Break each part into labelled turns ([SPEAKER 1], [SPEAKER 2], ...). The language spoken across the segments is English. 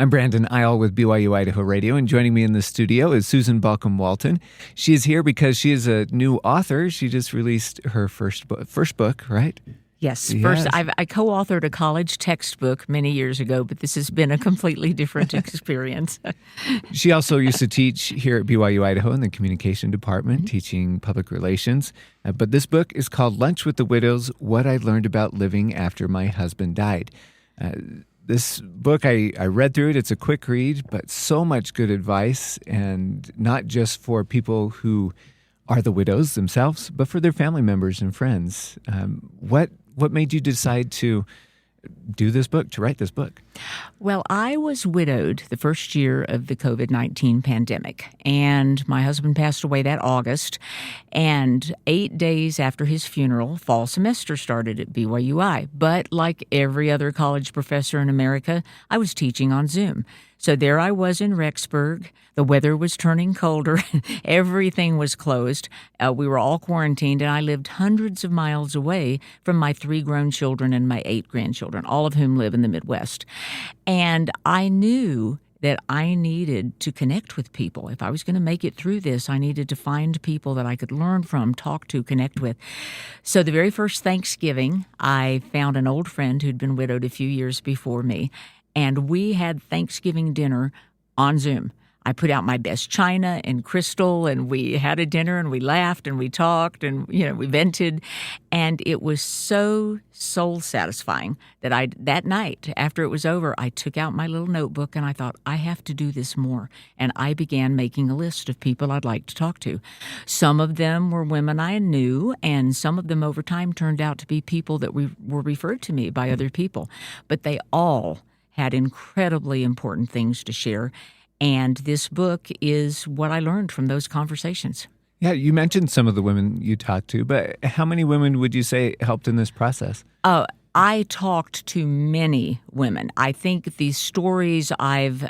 [SPEAKER 1] I'm Brandon Isle with BYU-Idaho Radio, and joining me in the studio is Susan Balcom Walton. She is here because she is a new author. She just released her first book, right?
[SPEAKER 2] Yes. First, I co-authored a college textbook many years ago, but this has been a completely different experience.
[SPEAKER 1] She also used to teach here at BYU-Idaho in the communication department, teaching public relations. But this book is called Lunch with the Widows, What I Learned About Living After My Husband Died. This book, I read through it. It's a quick read, but so much good advice, and not just for people who are the widows themselves, but for their family members and friends. What made you decide to do this book, to write this book?
[SPEAKER 2] Well, I was widowed the first year of the COVID-19 pandemic, and my husband passed away that August. And 8 days after his funeral, fall semester started at BYU-I. But like every other college professor in America, I was teaching on Zoom. So there I was in Rexburg. The weather was turning colder. Everything was closed. We were all quarantined, and I lived hundreds of miles away from my 3 grown children and my 8 grandchildren, all of whom live in the Midwest. And I knew that I needed to connect with people. If I was going to make it through this, I needed to find people that I could learn from, talk to, connect with. So the very first Thanksgiving, I found an old friend who'd been widowed a few years before me, and we had Thanksgiving dinner on Zoom. I put out my best china and crystal, and we had a dinner, and we laughed, and we talked, and we vented, and it was so soul satisfying that that night after it was over, I took out my little notebook and I thought, I have to do this more, and I began making a list of people I'd like to talk to. Some of them were women I knew, and some of them over time turned out to be people that were referred to me by other people, but they all had incredibly important things to share. And this book is what I learned from those conversations.
[SPEAKER 1] Yeah, you mentioned some of the women you talked to, but how many women would you say helped in this process?
[SPEAKER 2] I talked to many women. I think the stories I've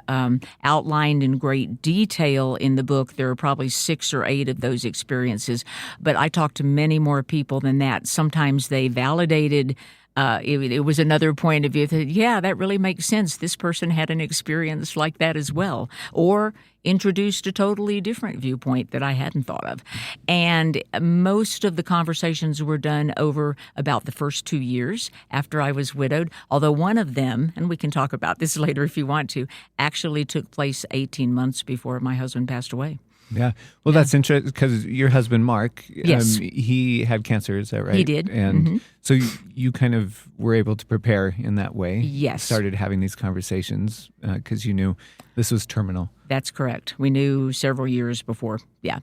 [SPEAKER 2] outlined in great detail in the book, there are probably 6 or 8 of those experiences, but I talked to many more people than that. Sometimes they validated it was another point of view that, yeah, that really makes sense. This person had an experience like that as well, or introduced a totally different viewpoint that I hadn't thought of. And most of the conversations were done over about the first 2 years after I was widowed, although one of them, and we can talk about this later if you want to, actually took place 18 months before my husband passed away.
[SPEAKER 1] Yeah. Well, that's interesting because your husband, Mark,
[SPEAKER 2] yes.
[SPEAKER 1] He had cancer, is that right?
[SPEAKER 2] He did.
[SPEAKER 1] And so you kind of were able to prepare in that way.
[SPEAKER 2] Yes.
[SPEAKER 1] Started having these conversations because you knew this was terminal.
[SPEAKER 2] That's correct. We knew several years before. Yeah,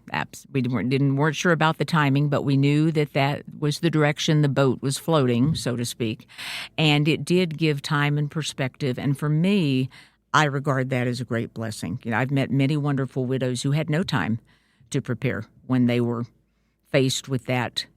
[SPEAKER 2] we weren't sure about the timing, but we knew that was the direction the boat was floating, so to speak. And it did give time and perspective. And for me, I regard that as a great blessing. I've met many wonderful widows who had no time to prepare when they were faced with that,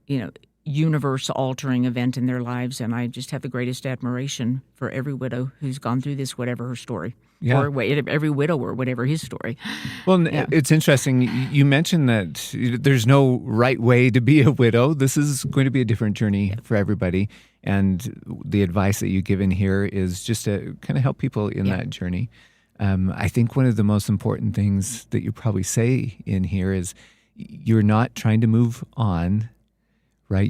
[SPEAKER 2] universe-altering event in their lives. And I just have the greatest admiration for every widow who's gone through this, whatever her story.
[SPEAKER 1] Yeah.
[SPEAKER 2] Or every widower, whatever his story.
[SPEAKER 1] Well, yeah. It's interesting. You mentioned that there's no right way to be a widow. This is going to be a different journey for everybody. And the advice that you give in here is just to kind of help people in that journey. I think one of the most important things that you probably say in here is you're not trying to move on, right?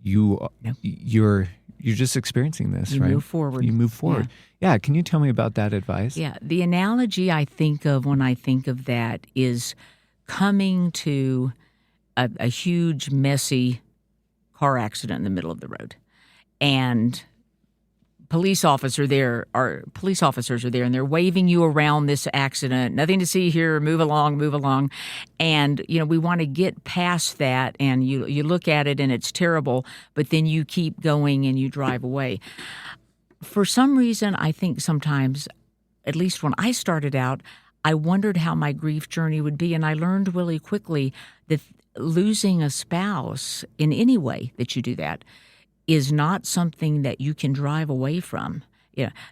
[SPEAKER 1] You're just experiencing this, right?
[SPEAKER 2] You move forward.
[SPEAKER 1] You move forward. Yeah. Can you tell me about that advice?
[SPEAKER 2] Yeah. The analogy I think of when I think of that is coming to a huge, messy car accident in the middle of the road. And police officers are there, and they're waving you around this accident. Nothing to see here. Move along, move along. And, we want to get past that, and you look at it, and it's terrible, but then you keep going and you drive away. For some reason, I think sometimes, at least when I started out, I wondered how my grief journey would be, and I learned really quickly that losing a spouse in any way that you do that is not something that you can drive away from.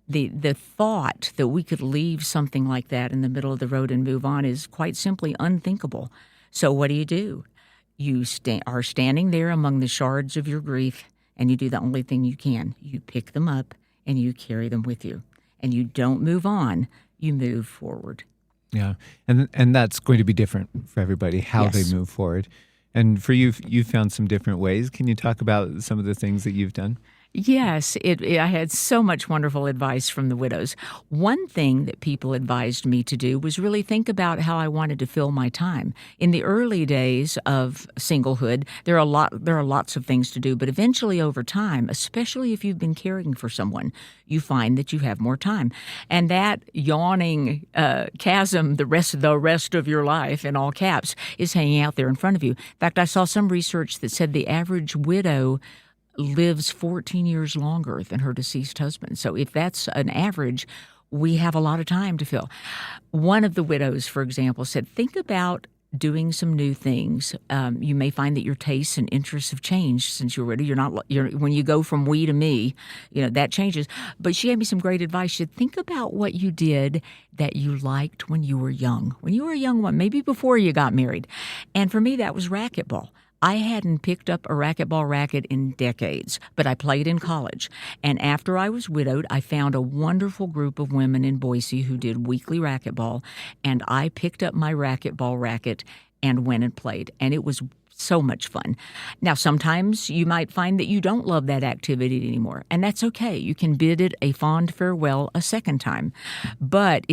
[SPEAKER 2] The thought that we could leave something like that in the middle of the road and move on is quite simply unthinkable. So what do? You are standing there among the shards of your grief, and you do the only thing you can. You pick them up, and you carry them with you. And you don't move on. you move forward.
[SPEAKER 1] Yeah. And that's going to be different for everybody, how
[SPEAKER 2] Yes.
[SPEAKER 1] they move forward. And for you, you found some different ways. Can you talk about some of the things that you've done?
[SPEAKER 2] Yes, I had so much wonderful advice from the widows. One thing that people advised me to do was really think about how I wanted to fill my time. In the early days of singlehood, there are lots of things to do, but eventually over time, especially if you've been caring for someone, you find that you have more time. And that yawning chasm, the rest of your life, in all caps, is hanging out there in front of you. In fact, I saw some research that said the average widow lives 14 years longer than her deceased husband. So if that's an average, we have a lot of time to fill. One of the widows, for example, said, think about doing some new things. You may find that your tastes and interests have changed since you're ready. When you go from we to me, that changes. But she gave me some great advice. She said, think about what you did that you liked when you were young. When you were a young one, maybe before you got married. And for me, that was racquetball. I hadn't picked up a racquetball racket in decades, but I played in college. And after I was widowed, I found a wonderful group of women in Boise who did weekly racquetball, and I picked up my racquetball racket and went and played. And it was so much fun. Now, sometimes you might find that you don't love that activity anymore, and that's okay. You can bid it a fond farewell a second time. But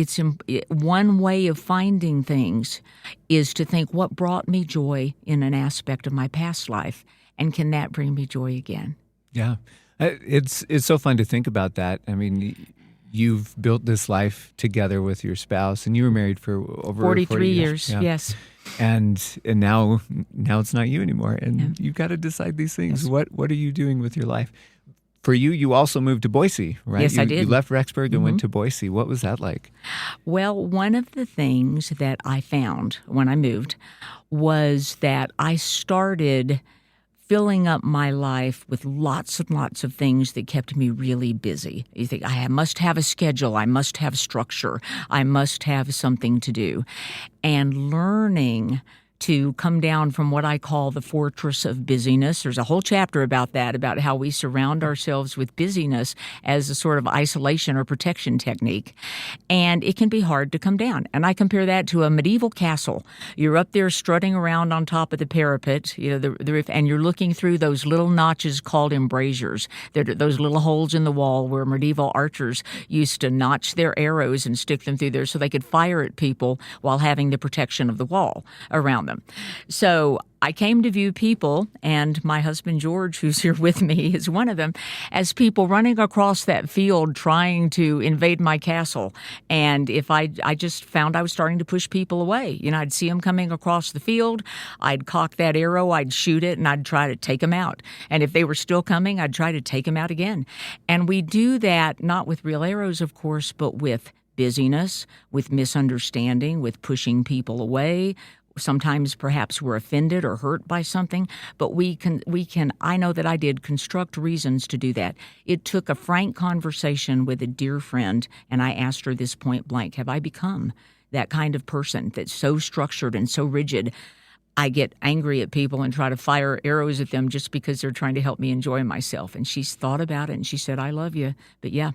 [SPEAKER 2] one way of finding things is to think, what brought me joy in an aspect of my past life, and can that bring me joy again?
[SPEAKER 1] Yeah. It's so fun to think about that. I mean, you've built this life together with your spouse, and you were married for over
[SPEAKER 2] 43
[SPEAKER 1] years.
[SPEAKER 2] years, yes.
[SPEAKER 1] And now it's not you anymore, and you've got to decide these things. Yes. What are you doing with your life? For you, you also moved to Boise, right?
[SPEAKER 2] Yes, I did.
[SPEAKER 1] You left Rexburg and went to Boise. What was that like?
[SPEAKER 2] Well, one of the things that I found when I moved was that I started filling up my life with lots and lots of things that kept me really busy. You think, I must have a schedule, I must have structure, I must have something to do. And learning to come down from what I call the fortress of busyness. There's a whole chapter about that, about how we surround ourselves with busyness as a sort of isolation or protection technique. And it can be hard to come down. And I compare that to a medieval castle. You're up there strutting around on top of the parapet, the roof, and you're looking through those little notches called embrasures. They're those little holes in the wall where medieval archers used to notch their arrows and stick them through there so they could fire at people while having the protection of the wall around them. So I came to view people, and my husband George, who's here with me, is one of them, as people running across that field trying to invade my castle. And if I just found I was starting to push people away. I'd see them coming across the field, I'd cock that arrow, I'd shoot it, and I'd try to take them out. And if they were still coming, I'd try to take them out again. And we do that not with real arrows, of course, but with busyness, with misunderstanding, with pushing people away. Sometimes perhaps we're offended or hurt by something, but we can, I know that I did construct reasons to do that. It took a frank conversation with a dear friend, and I asked her this point blank, have I become that kind of person that's so structured and so rigid? I get angry at people and try to fire arrows at them just because they're trying to help me enjoy myself. And she's thought about it, and she said, I love you, but yeah,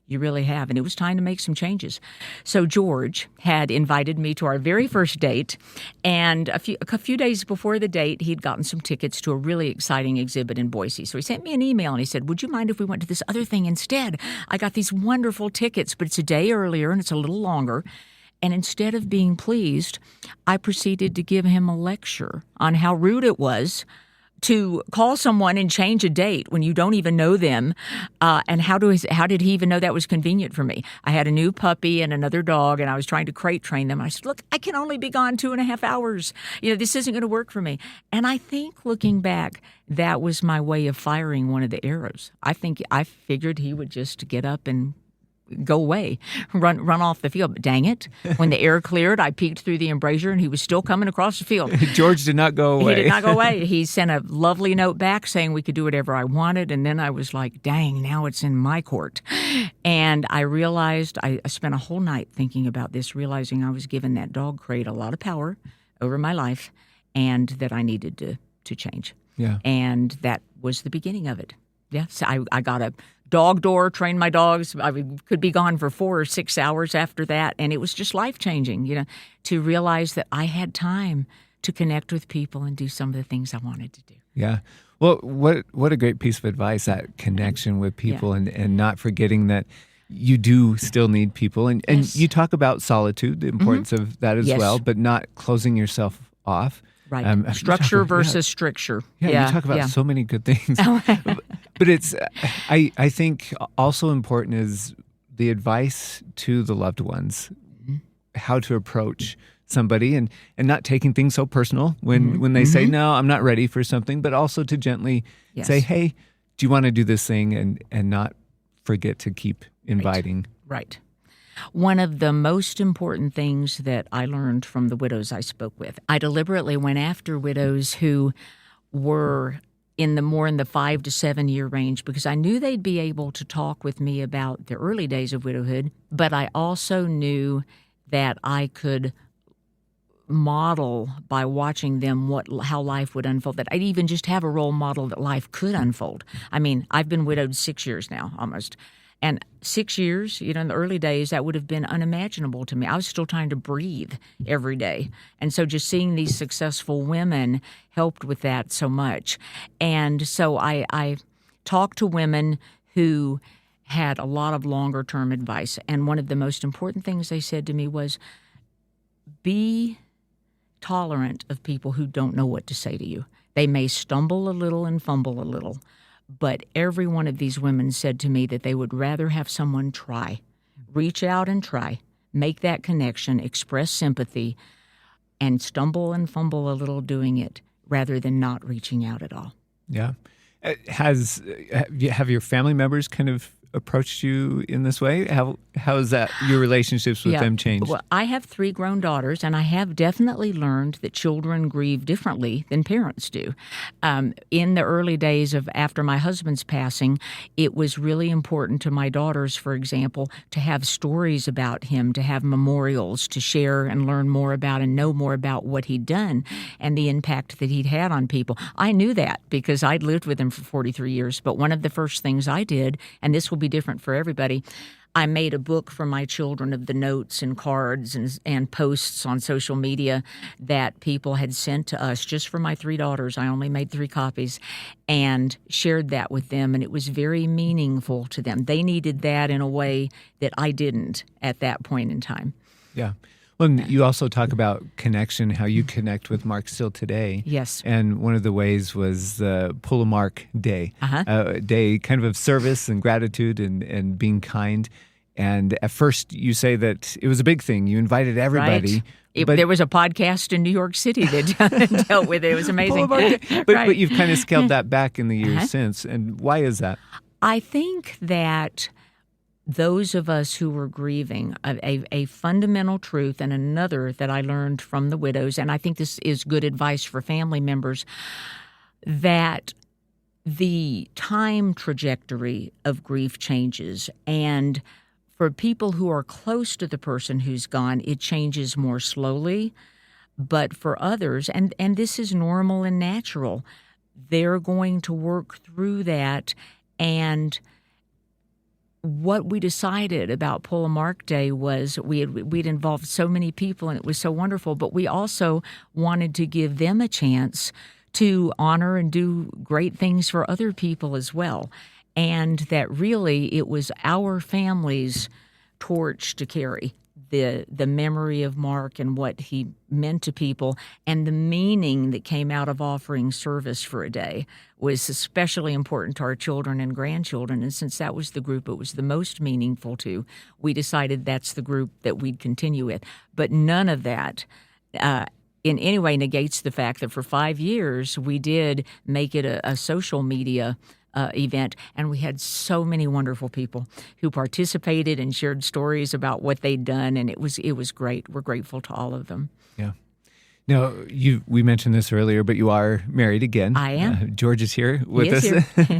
[SPEAKER 2] you really have. And it was time to make some changes. So George had invited me to our very first date. And a few days before the date, he'd gotten some tickets to a really exciting exhibit in Boise. So he sent me an email and he said, would you mind if we went to this other thing instead? I got these wonderful tickets, but it's a day earlier and it's a little longer. And instead of being pleased, I proceeded to give him a lecture on how rude it was to call someone and change a date when you don't even know them, and how did he even know that was convenient for me? I had a new puppy and another dog, and I was trying to crate train them. I said, look, I can only be gone 2.5 hours. This isn't going to work for me. And I think looking back, that was my way of firing one of the arrows. I figured he would just get up and go away, run off the field. But dang it, when the air cleared, I peeked through the embrasure and he was still coming across the field.
[SPEAKER 1] George did not go away.
[SPEAKER 2] He did not go away. He sent a lovely note back saying we could do whatever I wanted. And then I was like, dang, now it's in my court. And I realized, I spent a whole night thinking about this, realizing I was giving that dog crate a lot of power over my life and that I needed to change.
[SPEAKER 1] Yeah.
[SPEAKER 2] And that was the beginning of it. Yes, I got a dog door, trained my dogs. Could be gone for 4 or 6 hours after that, and it was just life-changing, to realize that I had time to connect with people and do some of the things I wanted to do.
[SPEAKER 1] Yeah. Well, what a great piece of advice, that connection with people and not forgetting that you do still need people. And
[SPEAKER 2] Yes.
[SPEAKER 1] you talk about solitude, the importance of that as
[SPEAKER 2] Yes.
[SPEAKER 1] well, but not closing yourself off.
[SPEAKER 2] Right. Structure versus stricture.
[SPEAKER 1] Yeah, you talk about so many good things. But it's, I think also important is the advice to the loved ones, how to approach somebody and not taking things so personal when they say, no, I'm not ready for something, but also to gently say, hey, do you want to do this thing? And not forget to keep inviting.
[SPEAKER 2] Right. One of the most important things that I learned from the widows I spoke with, I deliberately went after widows who were in the 5 to 7 year range because I knew they'd be able to talk with me about the early days of widowhood, but I also knew that I could model by watching them how life would unfold, that I'd even just have a role model that life could unfold. I mean, I've been widowed 6 years now, almost. And 6 years, in the early days, that would have been unimaginable to me. I was still trying to breathe every day. And so just seeing these successful women helped with that so much. And so I talked to women who had a lot of longer-term advice. And one of the most important things they said to me was, be tolerant of people who don't know what to say to you. They may stumble a little and fumble a little. But every one of these women said to me that they would rather have someone try, reach out and try, make that connection, express sympathy, and stumble and fumble a little doing it rather than not reaching out at all.
[SPEAKER 1] Yeah. Have your family members kind of approached you in this way? How has that, your relationships with them changed?
[SPEAKER 2] Well, I have 3 grown daughters, and I have definitely learned that children grieve differently than parents do. In the early days after my husband's passing, it was really important to my daughters, for example, to have stories about him, to have memorials, to share and learn more about and know more about what he'd done and the impact that he'd had on people. I knew that because I'd lived with him for 43 years, but one of the first things I did, and this will be different for everybody, I made a book for my children of the notes and cards and posts on social media that people had sent to us just for my 3 daughters. I only made 3 copies and shared that with them, and it was very meaningful to them. They needed that in a way that I didn't at that point in time.
[SPEAKER 1] Yeah. Well, and you also talk about connection, how you connect with Mark still today.
[SPEAKER 2] Yes.
[SPEAKER 1] And one of the ways was the Pull a Mark Day, a day kind of service and gratitude and being kind. And at first you say that it was a big thing. You invited everybody.
[SPEAKER 2] Right. There was a podcast in New York City that dealt with it. It was amazing.
[SPEAKER 1] But you've kind of scaled that back in the years since. And why is that?
[SPEAKER 2] I think that those of us who were grieving, a fundamental truth and another that I learned from the widows, and I think this is good advice for family members, that the time trajectory of grief changes. And for people who are close to the person who's gone, it changes more slowly. But for others, and this is normal and natural, they're going to work through that. And what we decided about Pull a Mark Day was we'd involved so many people, and it was so wonderful, but we also wanted to give them a chance to honor and do great things for other people as well. And that really it was our family's torch to carry, the memory of Mark and what he meant to people, and the meaning that came out of offering service for a day was especially important to our children and grandchildren. And since that was the group it was the most meaningful to, we decided that's the group that we'd continue with. But none of that in any way negates the fact that for 5 years we did make it a social media event, and we had so many wonderful people who participated and shared stories about what they'd done, and it was great. We're grateful to all of them.
[SPEAKER 1] Yeah. Now, we mentioned this earlier, but you are married again.
[SPEAKER 2] I am.
[SPEAKER 1] George is here with us.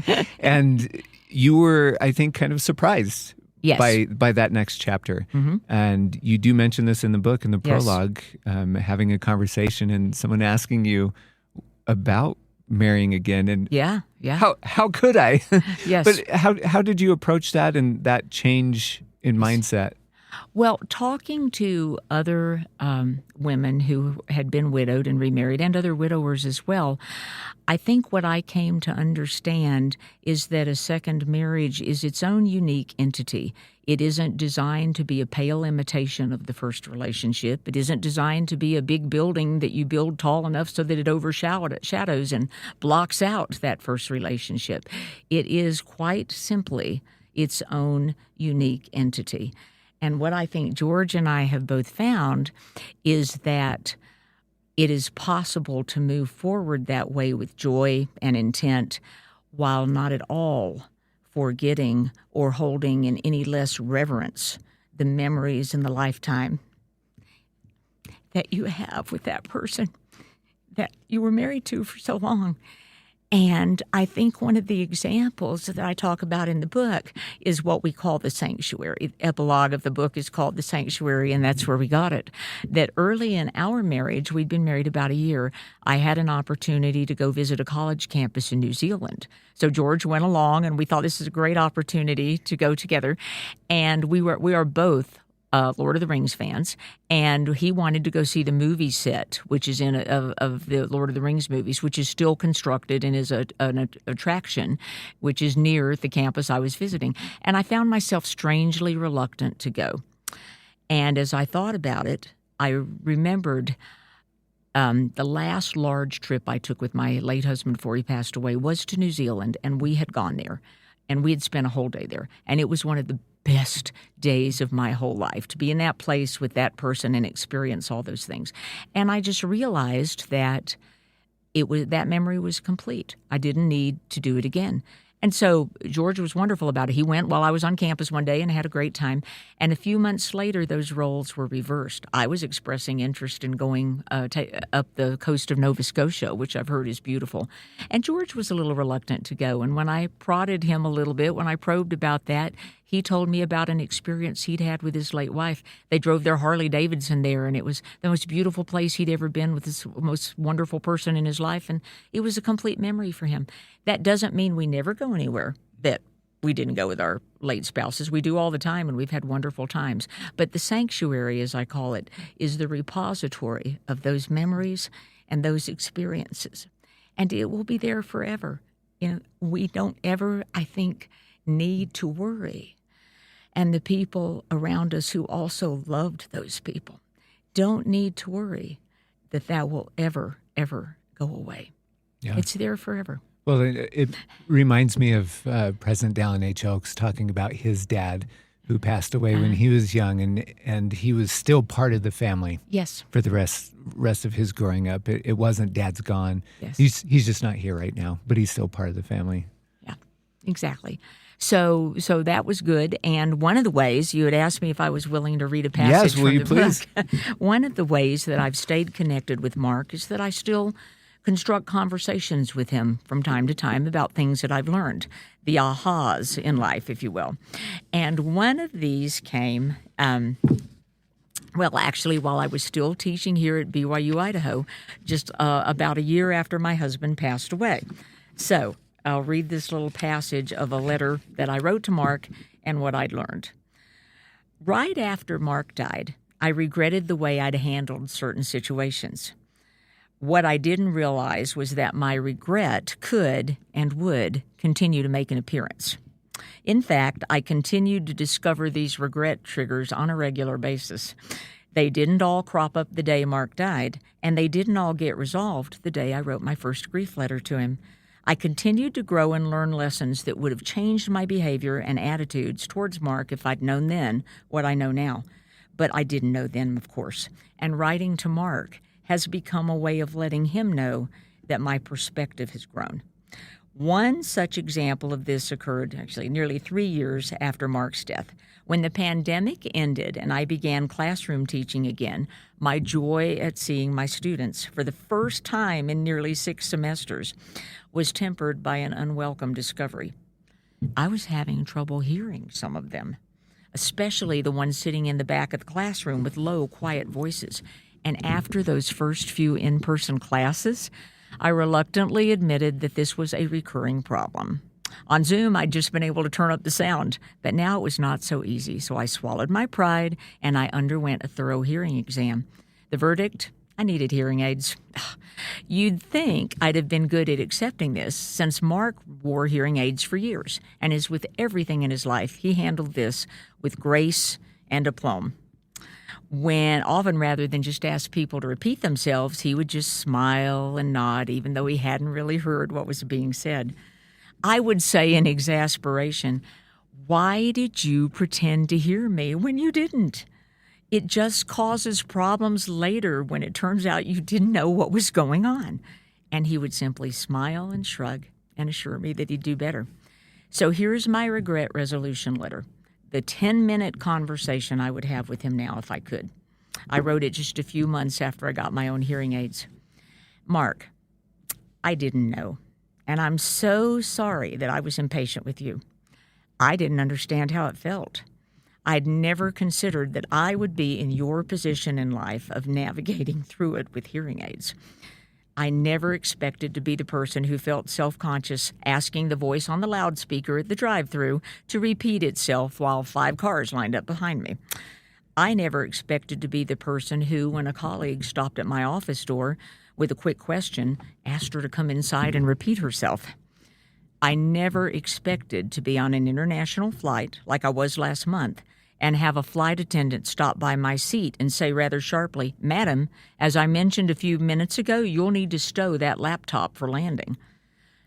[SPEAKER 2] Here.
[SPEAKER 1] And you were, I think, kind of surprised by that next chapter.
[SPEAKER 2] Mm-hmm.
[SPEAKER 1] And you do mention this in the book, in the prologue, having a conversation and someone asking you about marrying again. And
[SPEAKER 2] Yeah.
[SPEAKER 1] how could I?
[SPEAKER 2] Yes.
[SPEAKER 1] But how did you approach that and that change in mindset?
[SPEAKER 2] Well, talking to other women who had been widowed and remarried, and other widowers as well, I think what I came to understand is that a second marriage is its own unique entity. It isn't designed to be a pale imitation of the first relationship. It isn't designed to be a big building that you build tall enough so that it overshadows and blocks out that first relationship. It is quite simply its own unique entity. And what I think George and I have both found is that it is possible to move forward that way with joy and intent while not at all forgetting or holding in any less reverence the memories and the lifetime that you have with that person that you were married to for so long. And I think one of the examples that I talk about in the book is what we call the sanctuary. The epilogue of the book is called The Sanctuary, and that's where we got it. That early in our marriage, we'd been married about a year, I had an opportunity to go visit a college campus in New Zealand. So George went along, and we thought this is a great opportunity to go together. And we are both Lord of the Rings fans, and he wanted to go see the movie set, which is of the Lord of the Rings movies, which is still constructed and is an attraction, which is near the campus I was visiting. And I found myself strangely reluctant to go. And as I thought about it, I remembered the last large trip I took with my late husband before he passed away was to New Zealand, and we had gone there, and we had spent a whole day there. And it was one of the best days of my whole life to be in that place with that person and experience all those things. And I just realized that that memory was complete. I didn't need to do it again. And so George was wonderful about it. He went while I was on campus one day and had a great time. And a few months later, those roles were reversed. I was expressing interest in going up the coast of Nova Scotia, which I've heard is beautiful. And George was a little reluctant to go. And when I prodded him a little bit, when I probed about that, he told me about an experience he'd had with his late wife. They drove their Harley Davidson there, and it was the most beautiful place he'd ever been with this most wonderful person in his life, and it was a complete memory for him. That doesn't mean we never go anywhere that we didn't go with our late spouses. We do all the time, and we've had wonderful times. But the sanctuary, as I call it, is the repository of those memories and those experiences, and it will be there forever. We don't ever, I think, need to worry. And the people around us who also loved those people don't need to worry that will ever, ever go away. Yeah. It's there forever.
[SPEAKER 1] Well, it reminds me of President Dallin H. Oaks talking about his dad who passed away when he was young, and he was still part of the family.
[SPEAKER 2] Yes.
[SPEAKER 1] For the rest of his growing up. It wasn't dad's gone.
[SPEAKER 2] Yes.
[SPEAKER 1] He's just not here right now, but he's still part of the family.
[SPEAKER 2] Yeah, exactly. So that was good. And one of the ways, you had asked me if I was willing to read a passage
[SPEAKER 1] from the
[SPEAKER 2] book. One of the ways that I've stayed connected with Mark is that I still construct conversations with him from time to time about things that I've learned, the ahas in life, if you will. And one of these came, actually, while I was still teaching here at BYU-Idaho, just about a year after my husband passed away. So I'll read this little passage of a letter that I wrote to Mark and what I'd learned. Right after Mark died, I regretted the way I'd handled certain situations. What I didn't realize was that my regret could and would continue to make an appearance. In fact, I continued to discover these regret triggers on a regular basis. They didn't all crop up the day Mark died, and they didn't all get resolved the day I wrote my first grief letter to him. I continued to grow and learn lessons that would have changed my behavior and attitudes towards Mark if I'd known then what I know now. But I didn't know then, of course. And writing to Mark has become a way of letting him know that my perspective has grown. One such example of this occurred actually nearly 3 years after Mark's death. When the pandemic ended and I began classroom teaching again, my joy at seeing my students for the first time in nearly 6 semesters was tempered by an unwelcome discovery. I was having trouble hearing some of them, especially the ones sitting in the back of the classroom with low, quiet voices. And after those first few in-person classes, I reluctantly admitted that this was a recurring problem. On Zoom, I'd just been able to turn up the sound, but now it was not so easy, so I swallowed my pride and I underwent a thorough hearing exam. The verdict? I needed hearing aids. You'd think I'd have been good at accepting this, since Mark wore hearing aids for years, and as with everything in his life, he handled this with grace and aplomb. When often rather than just ask people to repeat themselves, he would just smile and nod, even though he hadn't really heard what was being said. I would say in exasperation, "Why did you pretend to hear me when you didn't? It just causes problems later when it turns out you didn't know what was going on." And he would simply smile and shrug and assure me that he'd do better. So here's my regret resolution letter, the 10-minute conversation I would have with him now if I could. I wrote it just a few months after I got my own hearing aids. Mark, I didn't know, and I'm so sorry that I was impatient with you. I didn't understand how it felt. I'd never considered that I would be in your position in life of navigating through it with hearing aids. I never expected to be the person who felt self-conscious asking the voice on the loudspeaker at the drive-thru to repeat itself while 5 cars lined up behind me. I never expected to be the person who, when a colleague stopped at my office door with a quick question, asked her to come inside and repeat herself. I never expected to be on an international flight like I was last month and have a flight attendant stop by my seat and say rather sharply, "Madam, as I mentioned a few minutes ago, you'll need to stow that laptop for landing."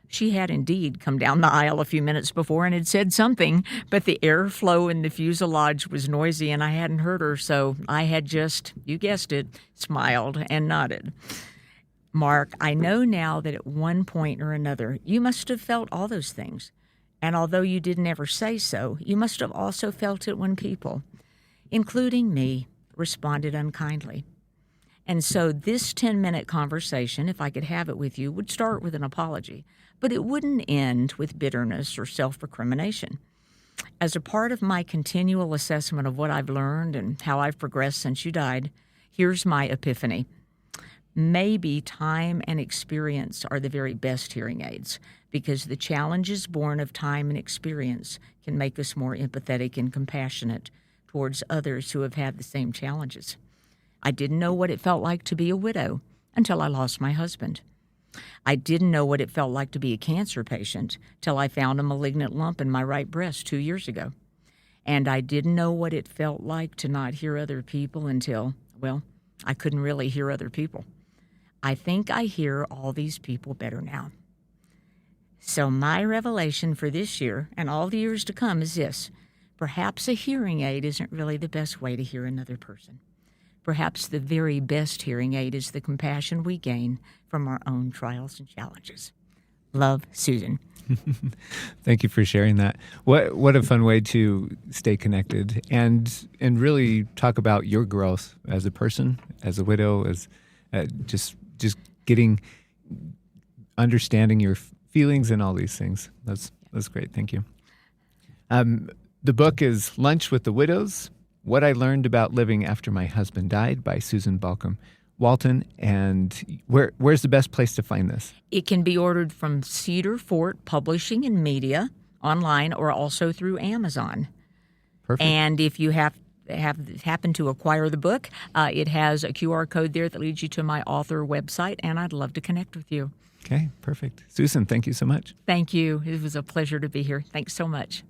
[SPEAKER 2] She had indeed come down the aisle a few minutes before and had said something, but the airflow in the fuselage was noisy and I hadn't heard her, so I had just, you guessed it, smiled and nodded. Mark, I know now that at one point or another you must have felt all those things. And although you didn't ever say so, you must have also felt it when people, including me, responded unkindly. And so this 10-minute conversation, if I could have it with you, would start with an apology, but it wouldn't end with bitterness or self-recrimination. As a part of my continual assessment of what I've learned and how I've progressed since you died, here's my epiphany. Maybe time and experience are the very best hearing aids, because the challenges born of time and experience can make us more empathetic and compassionate towards others who have had the same challenges. I didn't know what it felt like to be a widow until I lost my husband. I didn't know what it felt like to be a cancer patient till I found a malignant lump in my right breast 2 years ago. And I didn't know what it felt like to not hear other people until, well, I couldn't really hear other people. I think I hear all these people better now. So my revelation for this year and all the years to come is this: perhaps a hearing aid isn't really the best way to hear another person. Perhaps the very best hearing aid is the compassion we gain from our own trials and challenges. Love, Susan.
[SPEAKER 1] Thank you for sharing that. What a fun way to stay connected and really talk about your growth as a person, as a widow, as just getting understanding your feelings and all these things. That's great. Thank you. The book is Lunch with the Widows: What I Learned About Living After My Husband Died by Susan Balcom Walton. And where's the best place to find this?
[SPEAKER 2] It can be ordered from Cedar Fort Publishing and Media online, or also through Amazon.
[SPEAKER 1] Perfect.
[SPEAKER 2] And if you happen to acquire the book, it has a QR code there that leads you to my author website, and I'd love to connect with you.
[SPEAKER 1] Okay, perfect. Susan, thank you so much.
[SPEAKER 2] Thank you. It was a pleasure to be here. Thanks so much.